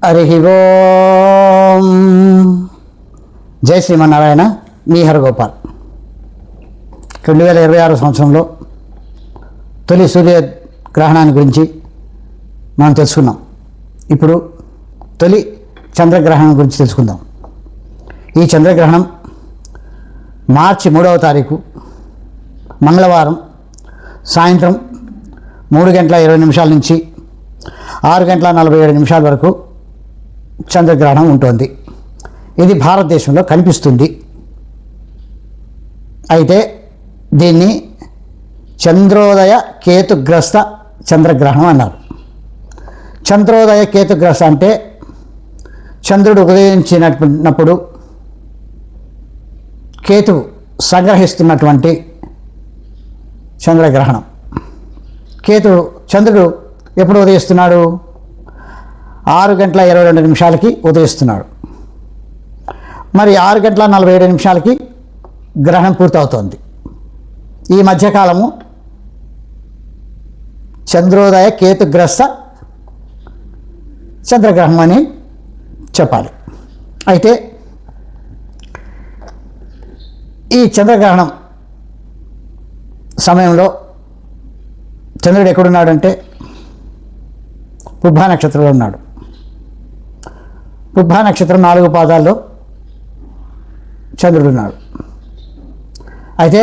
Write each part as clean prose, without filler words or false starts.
హరి ఓం. జై శ్రీమన్నారాయణ. మీ హరగోపాల్. 2026 సంవత్సరంలో తొలి సూర్యగ్రహణాన్ని గురించి మనం తెలుసుకున్నాం. ఇప్పుడు తొలి చంద్రగ్రహణం గురించి తెలుసుకుందాం. ఈ చంద్రగ్రహణం మార్చి 3వ తారీఖు మంగళవారం సాయంత్రం 3:20 నుంచి 6:47 వరకు చంద్రగ్రహణం ఉంటుంది. ఇది భారతదేశంలో కనిపిస్తుంది. అయితే దీన్ని చంద్రోదయ కేతుగ్రస్త చంద్రగ్రహణం అన్నారు. చంద్రోదయ కేతుగ్రస్త అంటే చంద్రుడు ఉదయించినప్పుడు కేతువు సంగ్రహిస్తున్నటువంటి చంద్రగ్రహణం. చంద్రుడు ఎప్పుడు ఉదయిస్తున్నాడు? 6:22 ఉదయిస్తున్నాడు. మరి 6:47 గ్రహణం పూర్తవుతోంది. ఈ మధ్యకాలము చంద్రోదయ కేతుగ్రస్త చంద్రగ్రహణం అని చెప్పాలి. అయితే ఈ చంద్రగ్రహణం సమయంలో చంద్రుడు ఎక్కడున్నాడంటే పుబ్బా నక్షత్రంలో ఉన్నాడు. పుబ్బా నక్షత్రం 4 పాదాల్లో చంద్రుడు ఉన్నాడు. అయితే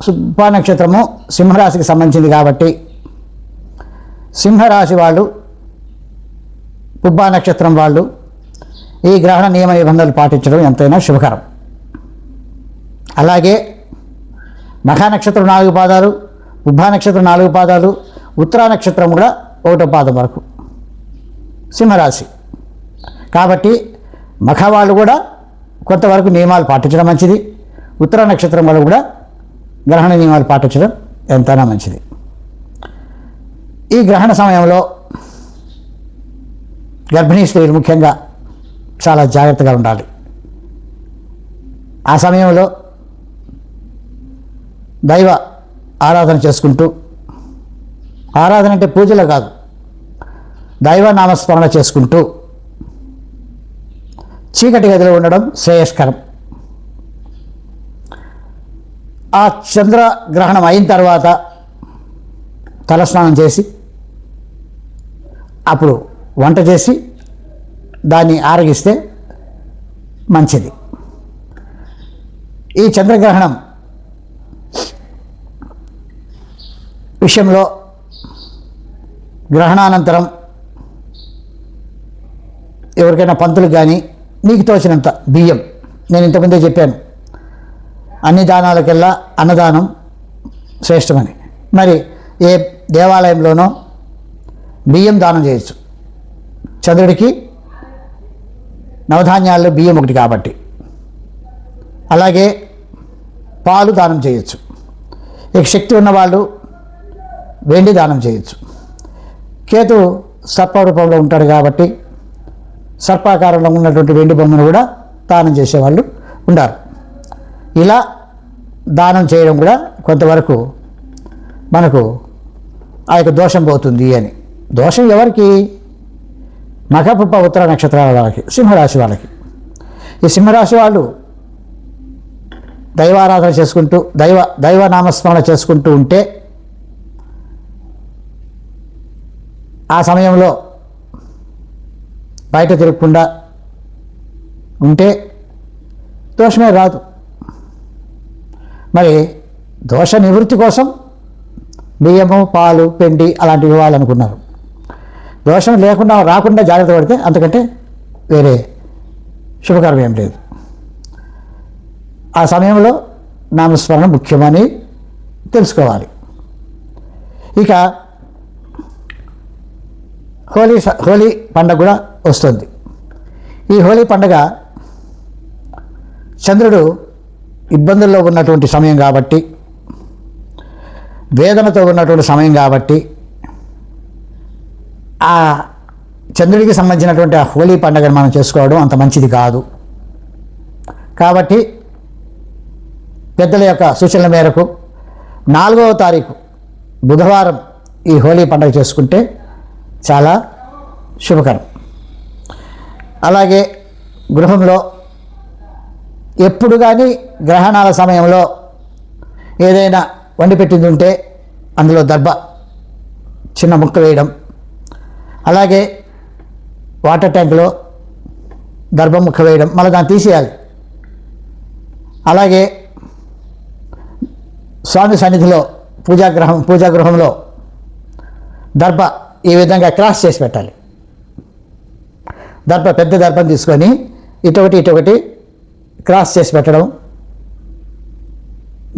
పుబ్బా నక్షత్రము సింహరాశికి సంబంధించింది కాబట్టి సింహరాశి వాళ్ళు, పుబ్బా నక్షత్రం వాళ్ళు ఈ గ్రహణ నియమ నిబంధనలు పాటించడం ఎంతైనా శుభకరం. అలాగే మఖా నక్షత్రం 4 పాదాలు, పుబ్బా నక్షత్రం 4 పాదాలు, ఉత్తరా నక్షత్రం కూడా 1వ పాదం వరకు సింహరాశి కాబట్టి మఖవాళ్ళు కూడా కొంతవరకు నియమాలు పాటించడం మంచిది. ఉత్తర నక్షత్రం వాళ్ళు కూడా గ్రహణ నియమాలు పాటించడం ఎంతైనా మంచిది. ఈ గ్రహణ సమయంలో గర్భిణీ స్త్రీలు ముఖ్యంగా చాలా జాగ్రత్తగా ఉండాలి. ఆ సమయంలో దైవ ఆరాధన చేసుకుంటూ, ఆరాధన అంటే పూజలు కాదు, దైవ నామస్మరణ చేసుకుంటూ చీకటి గదిలో ఉండడం శ్రేయస్కరం. ఆ చంద్రగ్రహణం అయిన తర్వాత తలస్నానం చేసి అప్పుడు వంట చేసి దాన్ని ఆరగిస్తే మంచిది. ఈ చంద్రగ్రహణం విషయంలో గ్రహణానంతరం ఎవరికైనా పంతులకు కానీ నీకు తోచినంత బియ్యం, నేను ఇంతకుముందే చెప్పాను అన్ని దానాలకెల్లా అన్నదానం శ్రేష్టమని. మరి ఏ దేవాలయంలోనో బియ్యం దానం చేయొచ్చు. చంద్రుడికి నవధాన్యాల్లో బియ్యం ఒకటి కాబట్టి. అలాగే పాలు దానం చేయొచ్చు. ఇక శక్తి ఉన్నవాళ్ళు వెండి దానం చేయొచ్చు. కేతు సర్పరూపంలో ఉంటాడు కాబట్టి సర్పాకారంలో ఉన్నటువంటి వెండి బొమ్మను కూడా దానం చేసేవాళ్ళు ఉండారు. ఇలా దానం చేయడం కూడా కొంతవరకు మనకు ఆ యొక్క దోషం పోతుంది అని. దోషం ఎవరికి? మఖ, పుబ్బ, ఉత్తర నక్షత్రాల వాళ్ళకి, సింహరాశి వాళ్ళకి. ఈ సింహరాశి వాళ్ళు దైవారాధన చేసుకుంటూ దైవ నామస్మరణ చేసుకుంటూ ఉంటే ఆ సమయంలో బయట తిరగకుండా ఉంటే దోషమే రాదు. మరి దోష నివృత్తి కోసం బియ్యము, పాలు, పెండి అలాంటివి ఇవ్వాలనుకున్నారు. దోషం రాకుండా జాగ్రత్త పడితే అంతకంటే వేరే శుభకరం ఏం లేదు. ఆ సమయంలో నామస్మరణ ముఖ్యమని తెలుసుకోవాలి. ఇక హోలీ పండుగ కూడా వస్తుంది. ఈ హోలీ పండుగ చంద్రుడు ఇబ్బందుల్లో ఉన్నటువంటి సమయం కాబట్టి, వేదనతో ఉన్నటువంటి సమయం కాబట్టి ఆ చంద్రుడికి సంబంధించినటువంటి ఆ హోలీ పండుగను మనం చేసుకోవడం అంత మంచిది కాదు. కాబట్టి పెద్దల యొక్క సూచనల మేరకు 4వ తారీఖు బుధవారం ఈ హోలీ పండుగ చేసుకుంటే చాలా శుభకరం. అలాగే గృహంలో ఎప్పుడు కానీ గ్రహణాల సమయంలో ఏదైనా వండి పెట్టింది ఉంటే అందులో దర్భ చిన్న ముక్క వేయడం, అలాగే వాటర్ ట్యాంకులో దర్భ ముక్క వేయడం, మళ్ళీ దాన్ని తీసేయాలి. అలాగే స్వామి సన్నిధిలో పూజాగృహంలో దర్భ ఈ విధంగా క్రాస్ చేసి పెట్టాలి. పెద్ద దర్భం తీసుకొని ఇటొకటి క్రాస్ చేసి పెట్టడం,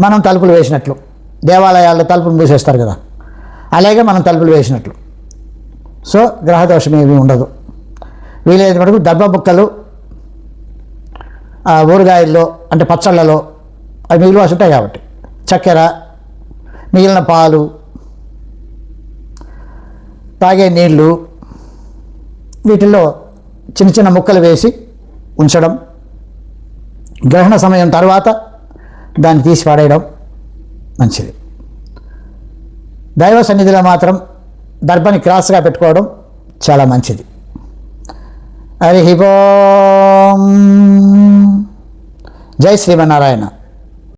మనం తలుపులు వేసినట్లు, దేవాలయాల్లో తలుపులు మూసేస్తారు కదా, అలాగే మనం తలుపులు వేసినట్లు. సో గ్రహదోషం ఏమీ ఉండదు. వీలైన మటుకు దర్భ ముక్కలు ఊరగాయల్లో అంటే పచ్చళ్ళలో అవి మిగిలివాసి ఉంటాయి కాబట్టి, చక్కెర, మిగిలిన పాలు, తాగే నీళ్ళు, వీటిల్లో చిన్న చిన్న ముక్కలు వేసి ఉంచడం, గ్రహణ సమయం తర్వాత దాన్ని తీసి పడేయడం మంచిది. దైవ సన్నిధిలో మాత్రం దర్భని క్రాస్గా పెట్టుకోవడం చాలా మంచిది. హరి ఓం. జై శ్రీమన్నారాయణ.